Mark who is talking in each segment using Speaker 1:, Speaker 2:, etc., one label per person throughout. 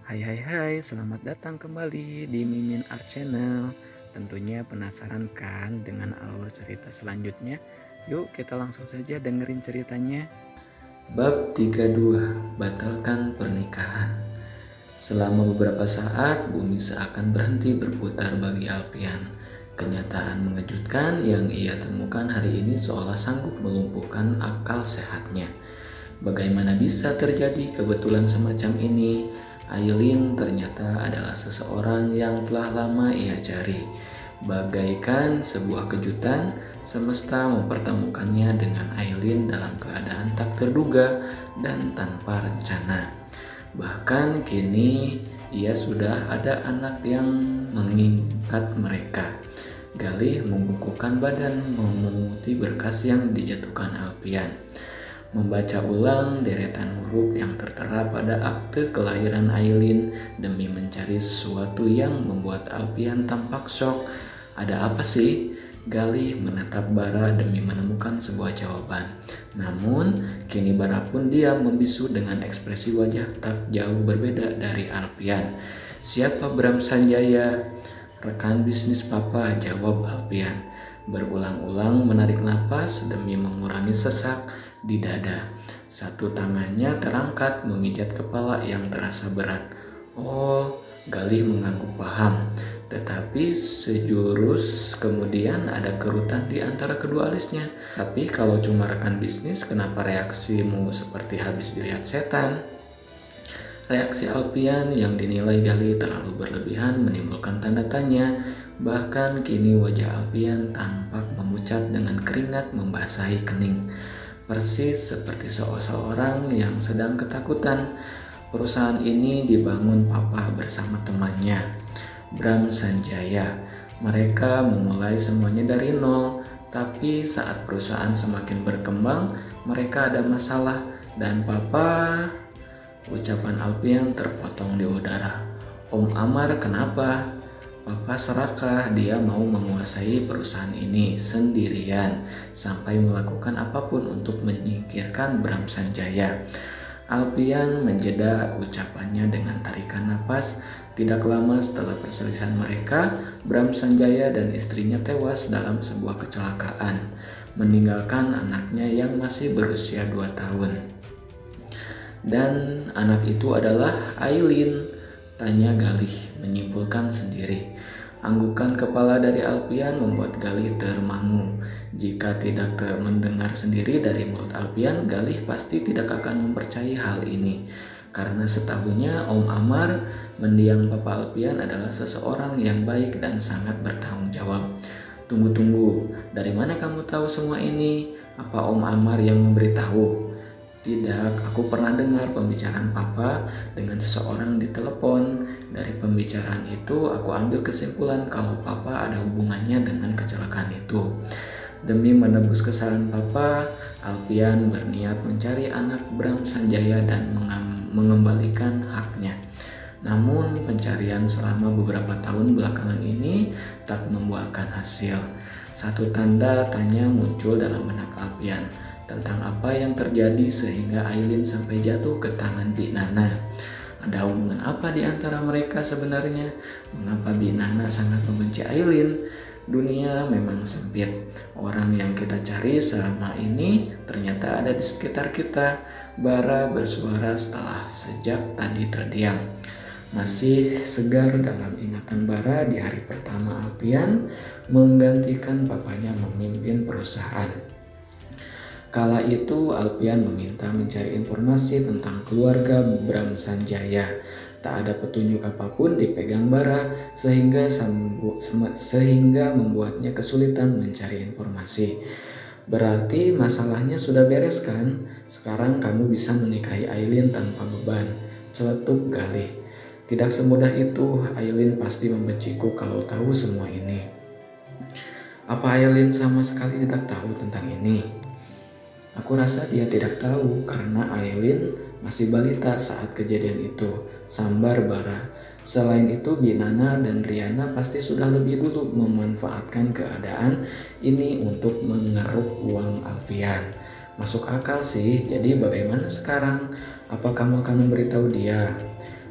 Speaker 1: Hai hai hai, selamat datang kembali di Mimin Art Channel. Tentunya penasaran kan dengan alur cerita selanjutnya? Yuk kita langsung saja dengerin ceritanya. Bab 32, Batalkan Pernikahan. Selama beberapa saat, bumi seakan berhenti berputar bagi Alpian. Kenyataan mengejutkan yang ia temukan hari ini seolah sanggup melumpuhkan akal sehatnya. Bagaimana bisa terjadi kebetulan semacam ini? Aileen ternyata adalah seseorang yang telah lama ia cari. Bagaikan sebuah kejutan, semesta mempertemukannya dengan Aileen dalam keadaan tak terduga dan tanpa rencana. Bahkan kini ia sudah ada anak yang mengikat mereka. Galih membungkukkan badan memunguti berkas yang dijatuhkan Alpian. Membaca ulang deretan huruf yang tertera pada akte kelahiran Aileen demi mencari sesuatu yang membuat Alpian tampak syok. Ada apa sih? Galih menatap Bara demi menemukan sebuah jawaban. Namun, kini Bara pun diam membisu dengan ekspresi wajah tak jauh berbeda dari Alpian. Siapa Bram Sanjaya? Rekan bisnis papa, jawab Alpian. Berulang-ulang menarik napas demi mengurangi sesak di dada. Satu tangannya terangkat memijat kepala yang terasa berat. Oh, Galih mengangguk paham. Tetapi sejurus kemudian ada kerutan di antara kedua alisnya. Tapi kalau cuma rekan bisnis, kenapa reaksimu seperti habis dilihat setan? Reaksi Alpian yang dinilai Galih terlalu berlebihan menimbulkan tanda tanya. Bahkan kini wajah Alpian tampak memucat dengan keringat membasahi kening. Persis seperti seseorang yang sedang ketakutan. Perusahaan ini dibangun papa bersama temannya, Bram Sanjaya. Mereka memulai semuanya dari nol. Tapi saat perusahaan semakin berkembang, mereka ada masalah dan papa... Ucapan Alpian terpotong di udara. Om Amar kenapa? Papa serakah dia mau menguasai perusahaan ini sendirian sampai melakukan apapun untuk menyingkirkan Bram Sanjaya. Alpian menjeda ucapannya dengan tarikan napas. Tidak lama setelah perselisihan mereka, Bram Sanjaya dan istrinya tewas dalam sebuah kecelakaan, meninggalkan anaknya yang masih berusia 2 tahun. Dan anak itu adalah Aileen, tanya Galih, menyimpulkan sendiri. Anggukan kepala dari Alpian membuat Galih termangu. Jika tidak mendengar sendiri dari mulut Alpian, Galih pasti tidak akan mempercayai hal ini. Karena setahunya Om Amar, mendiang Papa Alpian adalah seseorang yang baik dan sangat bertanggung jawab. Tunggu, dari mana kamu tahu semua ini? Apa Om Amar yang memberitahu? Tidak, aku pernah dengar pembicaraan papa dengan seseorang di telepon. Dari pembicaraan itu, aku ambil kesimpulan kalau papa ada hubungannya dengan kecelakaan itu. Demi menebus kesalahan papa, Alpian berniat mencari anak Bram Sanjaya dan mengembalikan haknya. Namun, pencarian selama beberapa tahun belakangan ini tak membuahkan hasil. Satu tanda tanya muncul dalam benak Alpian tentang apa yang terjadi sehingga Aileen sampai jatuh ke tangan Bi Nana. Ada hubungan apa di antara mereka sebenarnya? Mengapa Bi Nana sangat membenci Aileen? Dunia memang sempit. Orang yang kita cari selama ini ternyata ada di sekitar kita. Bara bersuara setelah sejak tadi terdiam. Masih segar dalam ingatan Bara di hari pertama Alpian menggantikan papanya memimpin perusahaan. Kala itu Alpian meminta mencari informasi tentang keluarga Bram Sanjaya. Tak ada petunjuk apapun dipegang Bara sehingga membuatnya kesulitan mencari informasi. Berarti masalahnya sudah beres kan? Sekarang kamu bisa menikahi Aileen tanpa beban, celetuk Galih. Tidak semudah itu, Aileen pasti membenciku kalau tahu semua ini. Apa Aileen sama sekali tidak tahu tentang ini? Aku rasa dia tidak tahu karena Aileen masih balita saat kejadian itu, sambar Bara. Selain itu, Binana dan Riana pasti sudah lebih dulu memanfaatkan keadaan ini untuk mengeruk uang Alpian. Masuk akal sih, jadi bagaimana sekarang? Apa kamu akan memberitahu dia?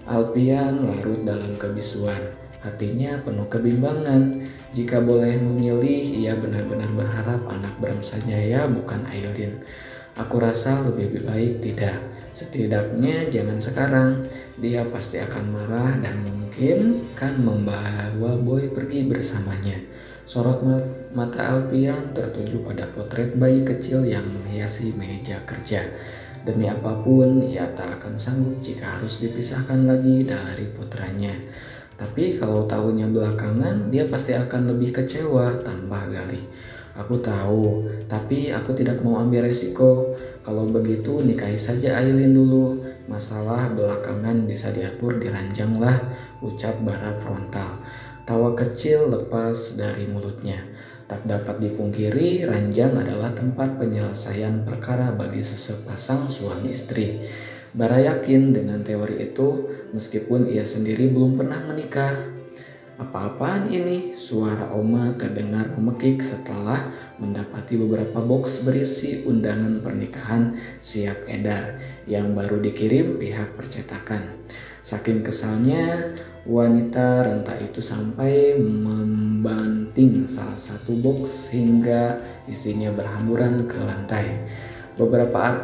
Speaker 1: Alpian larut dalam kebisuan. Hatinya penuh kebimbangan. Jika boleh memilih, ia benar-benar berharap anak Bram Sanjaya bukan Ailin. Aku rasa lebih baik tidak. Setidaknya jangan sekarang. Dia pasti akan marah dan mungkin kan membawa Boy pergi bersamanya. Sorot mata Alpian tertuju pada potret bayi kecil yang menghiasi meja kerja. Demi apapun, ia tak akan sanggup jika harus dipisahkan lagi dari putranya. Tapi kalau tahunya belakangan, dia pasti akan lebih kecewa, tambah Galih. Aku tahu, tapi aku tidak mau ambil resiko. Kalau begitu nikahi saja Ailin dulu. Masalah belakangan bisa diatur di ranjang lah, ucap bara frontal. Tawa kecil lepas dari mulutnya. Tak dapat dipungkiri, ranjang adalah tempat penyelesaian perkara bagi sepasang suami istri. Bara yakin dengan teori itu, meskipun ia sendiri belum pernah menikah. Apa-apaan ini? Suara Oma terdengar memekik setelah mendapati beberapa box berisi undangan pernikahan siap edar yang baru dikirim pihak percetakan. Saking kesalnya, wanita renta itu sampai membanting salah satu box hingga isinya berhamburan ke lantai. Beberapa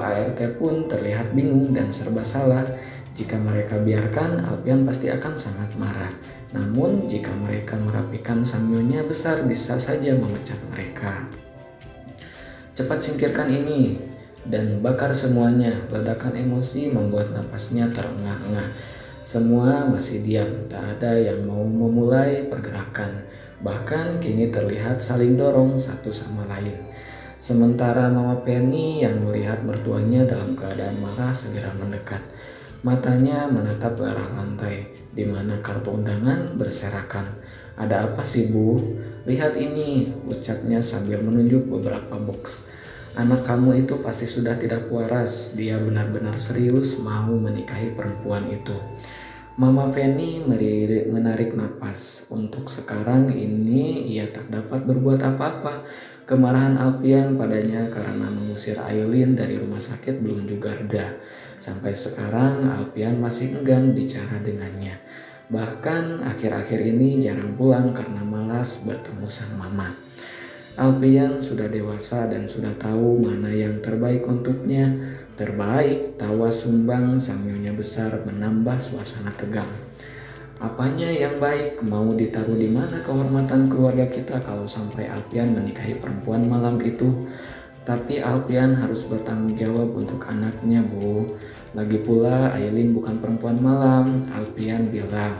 Speaker 1: ART pun terlihat bingung dan serba salah. Jika mereka biarkan, Alpian pasti akan sangat marah. Namun, jika mereka merapikan samyonya besar, bisa saja memecat mereka. Cepat singkirkan ini dan bakar semuanya. Ledakan emosi membuat napasnya terengah-engah. Semua masih diam, tak ada yang mau memulai pergerakan. Bahkan kini terlihat saling dorong satu sama lain. Sementara Mama Penny yang melihat mertuanya dalam keadaan marah segera mendekat. Matanya menatap ke arah lantai, di mana kartu undangan berserakan. Ada apa sih, Bu? Lihat ini, ucapnya sambil menunjuk beberapa box. Anak kamu itu pasti sudah tidak waras. Dia benar-benar serius mau menikahi perempuan itu. Mama Penny menarik napas. Untuk sekarang ini ia tak dapat berbuat apa-apa. Kemarahan Alpian padanya karena mengusir Ailin dari rumah sakit belum juga reda. Sampai sekarang Alpian masih enggan bicara dengannya. Bahkan akhir-akhir ini jarang pulang karena malas bertemu sang mama. Alpian sudah dewasa dan sudah tahu mana yang terbaik untuknya. Terbaik, tawa sumbang sang nyonya besar menambah suasana tegang. Apanya yang baik? Mau ditaruh di mana kehormatan keluarga kita kalau sampai Alpian menikahi perempuan malam itu? Tapi Alpian harus bertanggung jawab untuk anaknya, Bu. Lagi pula Ailin bukan perempuan malam, Alpian bilang.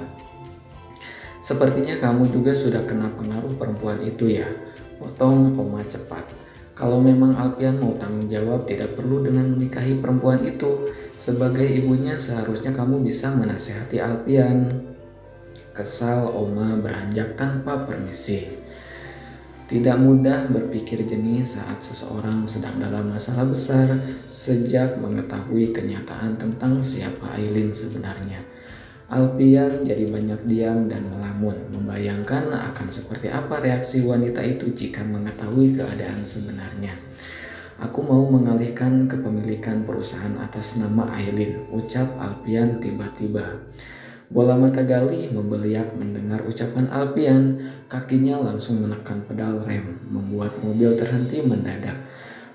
Speaker 1: Sepertinya kamu juga sudah kena pengaruh perempuan itu ya, potong Oma cepat. Kalau memang Alpian mau tanggung jawab, tidak perlu dengan menikahi perempuan itu. Sebagai ibunya seharusnya kamu bisa menasehati Alpian. Kesal Oma beranjak tanpa permisi. Tidak mudah berpikir jernih saat seseorang sedang dalam masalah besar sejak mengetahui kenyataan tentang siapa Ailin sebenarnya. Alpian jadi banyak diam dan melamun, membayangkan akan seperti apa reaksi wanita itu jika mengetahui keadaan sebenarnya. Aku mau mengalihkan kepemilikan perusahaan atas nama Ailin, ucap Alpian tiba-tiba. Bola mata Galih membeliak mendengar ucapan Alpian, kakinya langsung menekan pedal rem, membuat mobil terhenti mendadak.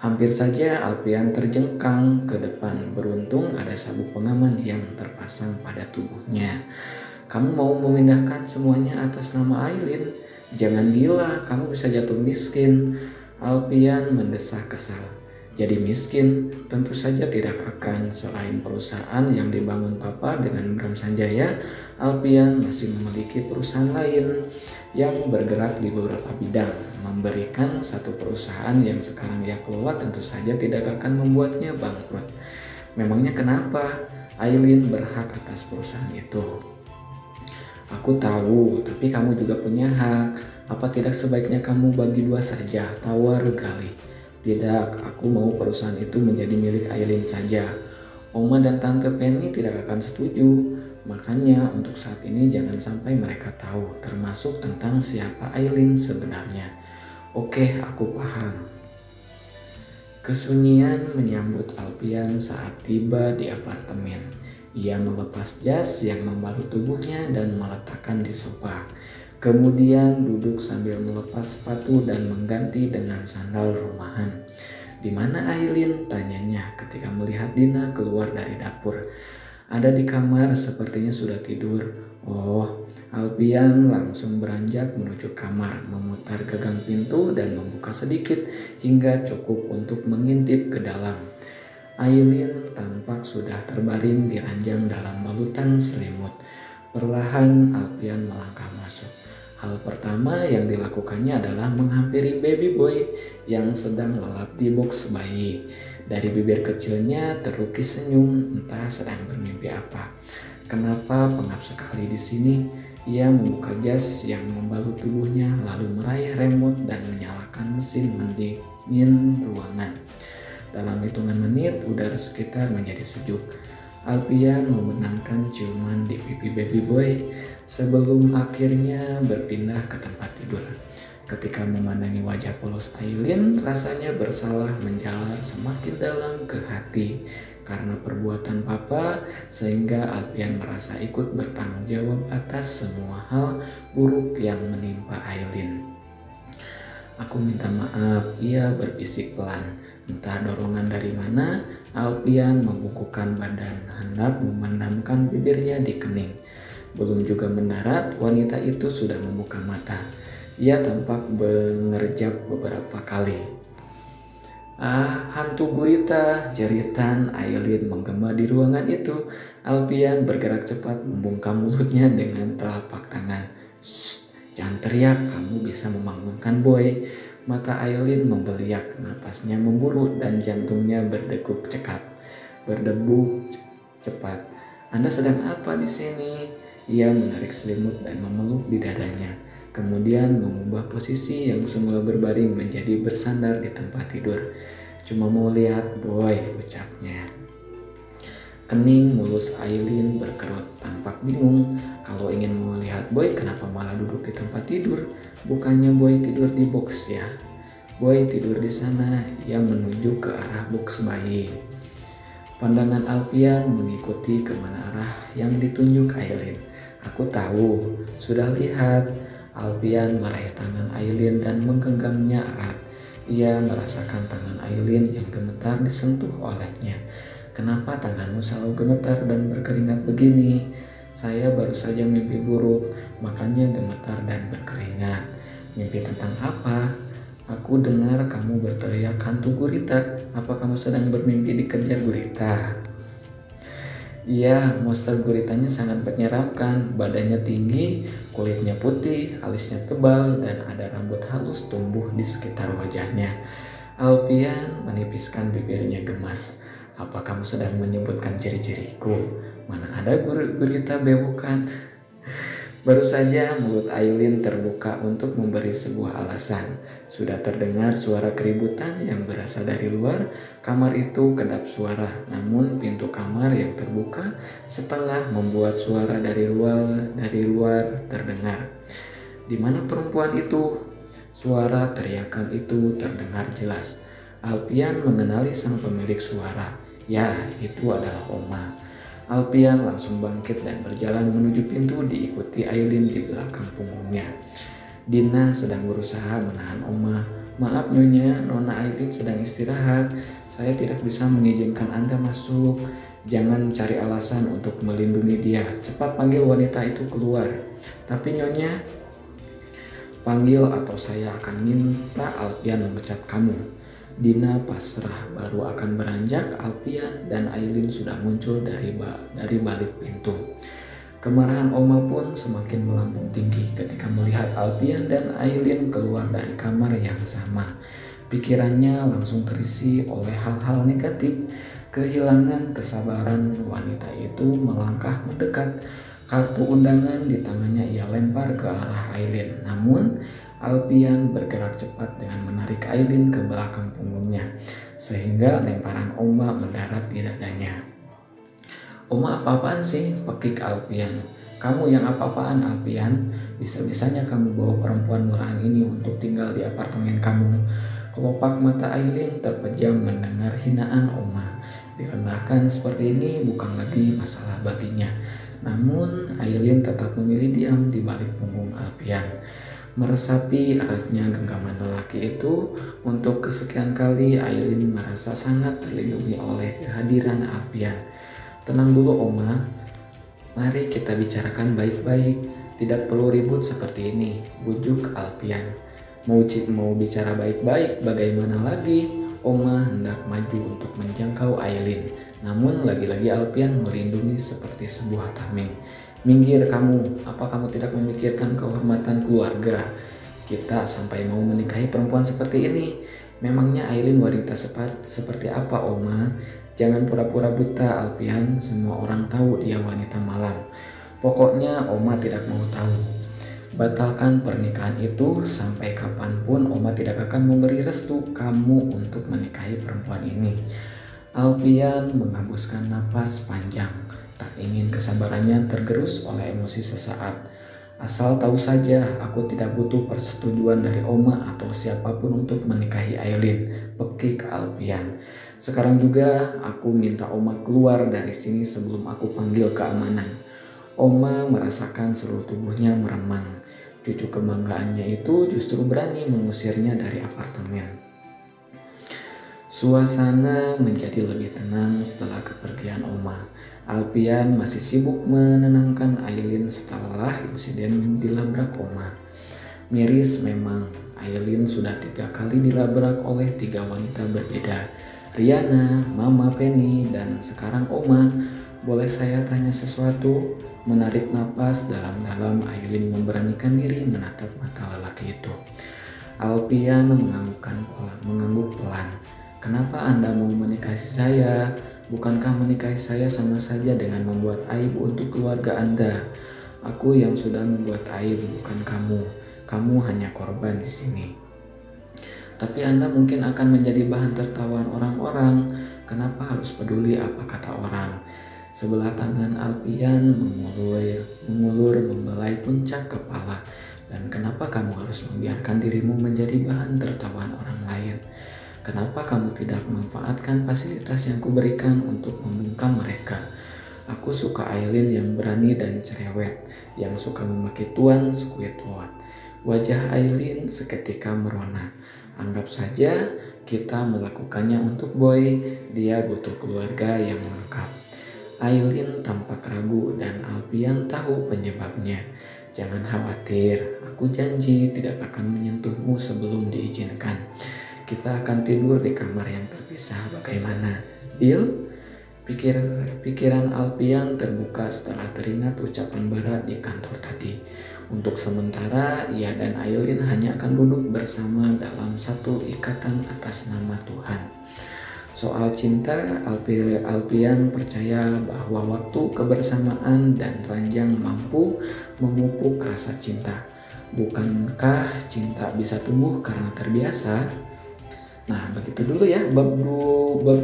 Speaker 1: Hampir saja Alpian terjengkang ke depan, beruntung ada sabuk pengaman yang terpasang pada tubuhnya. Kamu mau memindahkan semuanya atas nama Ailin? Jangan gila, kamu bisa jatuh miskin. Alpian mendesah kesal. Jadi miskin? Tentu saja tidak akan. Selain perusahaan yang dibangun Papa dengan Bram Sanjaya, Alpian masih memiliki perusahaan lain yang bergerak di beberapa bidang. Memberikan satu perusahaan yang sekarang ia kelola tentu saja tidak akan membuatnya bangkrut. Memangnya kenapa? Ailin berhak atas perusahaan itu. Aku tahu, tapi kamu juga punya hak. Apa tidak sebaiknya kamu bagi dua saja? Tawar Galih. Tidak, aku mau perusahaan itu menjadi milik Ailin saja. Oma dan Tante Penny tidak akan setuju. Makanya untuk saat ini jangan sampai mereka tahu, termasuk tentang siapa Ailin sebenarnya. Oke, aku paham. Kesunyian menyambut Alpian saat tiba di apartemen. Ia melepas jas yang membalut tubuhnya dan meletakkan di sofa. Kemudian duduk sambil melepas sepatu dan mengganti dengan sandal rumahan. "Di mana Aileen?" tanyanya ketika melihat Dina keluar dari dapur. "Ada di kamar, sepertinya sudah tidur." "Oh." Alpian langsung beranjak menuju kamar, memutar gagang pintu dan membuka sedikit hingga cukup untuk mengintip ke dalam. Aileen tampak sudah terbaring di ranjang dalam balutan selimut. Perlahan Alpian melangkah masuk. Hal pertama yang dilakukannya adalah menghampiri baby boy yang sedang lelap di box bayi. Dari bibir kecilnya terukis senyum, entah sedang bermimpi apa. "Kenapa pengap sekali di sini?" Ia membuka jas yang membalut tubuhnya, lalu meraih remote dan menyalakan mesin pendingin ruangan. Dalam hitungan menit, udara sekitar menjadi sejuk. Alpian membenamkan ciuman di pipi baby boy sebelum akhirnya berpindah ke tempat tidur. Ketika memandangi wajah polos Aileen, rasanya bersalah menjalar semakin dalam ke hati karena perbuatan papa, sehingga Alpian merasa ikut bertanggung jawab atas semua hal buruk yang menimpa Aileen. "Aku minta maaf," ia berbisik pelan. Entah dorongan dari mana, Alpian membungkukkan badan hendak memandamkan bibirnya di kening. Belum juga mendarat, wanita itu sudah membuka mata. Ia tampak mengerjap beberapa kali. "Ah, hantu gurita!" jeritan Aileen menggema di ruangan itu. Alpian bergerak cepat membungkam mulutnya dengan telapak tangan. "Shh, jangan teriak, kamu bisa membangunkan boy." Mata Aileen membeliak, napasnya memburu dan jantungnya berdegup cepat. "Anda sedang apa di sini?" Ia menarik selimut dan memeluk di dadanya. Kemudian mengubah posisi yang semula berbaring menjadi bersandar di tempat tidur. "Cuma mau lihat boy," ucapnya. Kening mulus Aileen berkerut, tampak bingung. Kalau ingin melihat boy, kenapa malah duduk di tempat tidur? Bukannya boy tidur di box ya? "Boy tidur di sana." Ia menuju ke arah box bayi. Pandangan Alpian mengikuti kemana arah yang ditunjuk Aileen. "Aku tahu, sudah lihat." Alpian meraih tangan Aileen dan menggenggamnya erat. Ia merasakan tangan Aileen yang gemetar disentuh olehnya. "Kenapa tanganmu selalu gemetar dan berkeringat begini?" "Saya baru saja mimpi buruk, makanya gemetar dan berkeringat." "Mimpi tentang apa?" "Aku dengar kamu berteriak hantu gurita. Apa kamu sedang bermimpi dikejar gurita?" "Iya, monster guritanya sangat menyeramkan. Badannya tinggi, kulitnya putih, alisnya tebal, dan ada rambut halus tumbuh di sekitar wajahnya." Alpian menipiskan bibirnya gemas. "Apa kamu sedang menyebutkan ciri-ciriku? Mana ada gurita bewokan?" Baru saja mulut Aileen terbuka untuk memberi sebuah alasan. Sudah terdengar suara keributan yang berasal dari luar. Kamar itu kedap suara, namun pintu kamar yang terbuka setelah membuat suara dari luar terdengar. "Di mana perempuan itu?" Suara teriakan itu terdengar jelas. Alpian mengenali sang pemilik suara. Ya, itu adalah Oma. Alpian langsung bangkit dan berjalan menuju pintu diikuti Aileen di belakang punggungnya. Dina sedang berusaha menahan Oma. "Maaf Nyonya, Nona Aileen sedang istirahat. Saya tidak bisa mengizinkan Anda masuk." "Jangan cari alasan untuk melindungi dia. Cepat panggil wanita itu keluar." "Tapi Nyonya..." "Panggil atau saya akan minta Alpian memecat kamu." Dina pasrah, baru akan beranjak, Alpian dan Aileen sudah muncul dari balik pintu. Kemarahan Oma pun semakin melambung tinggi ketika melihat Alpian dan Aileen keluar dari kamar yang sama. Pikirannya langsung terisi oleh hal-hal negatif. Kehilangan kesabaran, wanita itu melangkah mendekat. Kartu undangan di tangannya ia lempar ke arah Aileen. Namun Alpian bergerak cepat dengan menarik Aileen ke belakang punggungnya, sehingga lemparan Oma mendarat di dadanya. "Oma apa-apaan sih?" pekik Alpian. "Kamu yang apa-apaan Alpian? Bisa-bisanya kamu bawa perempuan murahan ini untuk tinggal di apartemen kamu." Kelopak mata Aileen terpejam mendengar hinaan Oma. Direndahkan seperti ini bukan lagi masalah baginya. Namun Ailin tetap memilih diam di balik punggung Alpian. Meresapi eratnya genggaman lelaki itu, untuk kesekian kali Ailin merasa sangat terlindungi oleh kehadiran Alpian. Tenang dulu Oma, mari kita bicarakan baik-baik. Tidak perlu ribut seperti ini, bujuk Alpian. Mau bicara baik-baik, bagaimana lagi? Oma hendak maju untuk menjangkau Ailin, namun lagi-lagi Alpian melindungi seperti sebuah tameng. Minggir kamu, apa kamu tidak memikirkan kehormatan keluarga? Kita sampai mau menikahi perempuan seperti ini. Memangnya Ailin wanita seperti apa Oma? Jangan pura-pura buta Alpian, semua orang tahu dia wanita malam. Pokoknya Oma tidak mau tahu. Batalkan pernikahan itu, sampai kapanpun Oma tidak akan memberi restu kamu untuk menikahi perempuan ini. Alpian menghembuskan napas panjang, tak ingin kesabarannya tergerus oleh emosi sesaat. Asal tahu saja, aku tidak butuh persetujuan dari Oma atau siapapun untuk menikahi Ailin, pekik Alpian. Sekarang juga aku minta Oma keluar dari sini sebelum aku panggil keamanan. Oma merasakan seluruh tubuhnya meremang. Cucu kebanggaannya itu justru berani mengusirnya dari apartemen. Suasana menjadi lebih tenang setelah kepergian Oma. Alpian masih sibuk menenangkan Ailin setelah insiden dilabrak Oma. Miris memang, Ailin sudah 3 kali dilabrak oleh 3 wanita berbeda. Riana, Mama Penny, dan sekarang Oma. Boleh saya tanya sesuatu? Menarik napas dalam-dalam, Ailin memberanikan diri menatap mata lelaki itu. Alpian mengangguk pelan. Kenapa Anda mau menikahi saya? Bukankah menikahi saya sama saja dengan membuat aib untuk keluarga Anda? Aku yang sudah membuat aib, bukan kamu. Kamu hanya korban di sini. Tapi Anda mungkin akan menjadi bahan tertawaan orang-orang. Kenapa harus peduli apa kata orang? Sebelah tangan Alpian mengulur membelai puncak kepala. Dan kenapa kamu harus membiarkan dirimu menjadi bahan tertawaan orang lain? Kenapa kamu tidak memanfaatkan fasilitas yang kuberikan untuk membungkam mereka? Aku suka Ailin yang berani dan cerewet, yang suka memaki tuan Squidward. Wajah Ailin seketika merona. Anggap saja kita melakukannya untuk Boy, dia butuh keluarga yang lengkap. Ailin tampak ragu dan Alpian tahu penyebabnya. Jangan khawatir, aku janji tidak akan menyentuhmu sebelum diizinkan. Kita akan tidur di kamar yang terpisah, bagaimana? Deal? Pikiran Alpian terbuka setelah teringat ucapan Barat di kantor tadi. Untuk sementara, ia dan Ailin hanya akan duduk bersama dalam satu ikatan atas nama Tuhan. Soal cinta, Alpian percaya bahwa waktu kebersamaan dan ranjang mampu memupuk rasa cinta. Bukankah cinta bisa tumbuh karena terbiasa? Nah, begitu dulu ya bab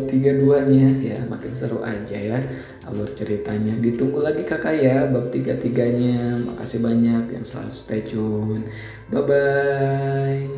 Speaker 1: 32-nya ya, makin seru aja ya alur ceritanya. Ditunggu lagi kakak ya bab 33-nya. Makasih banyak yang selalu stay tune. Bye bye.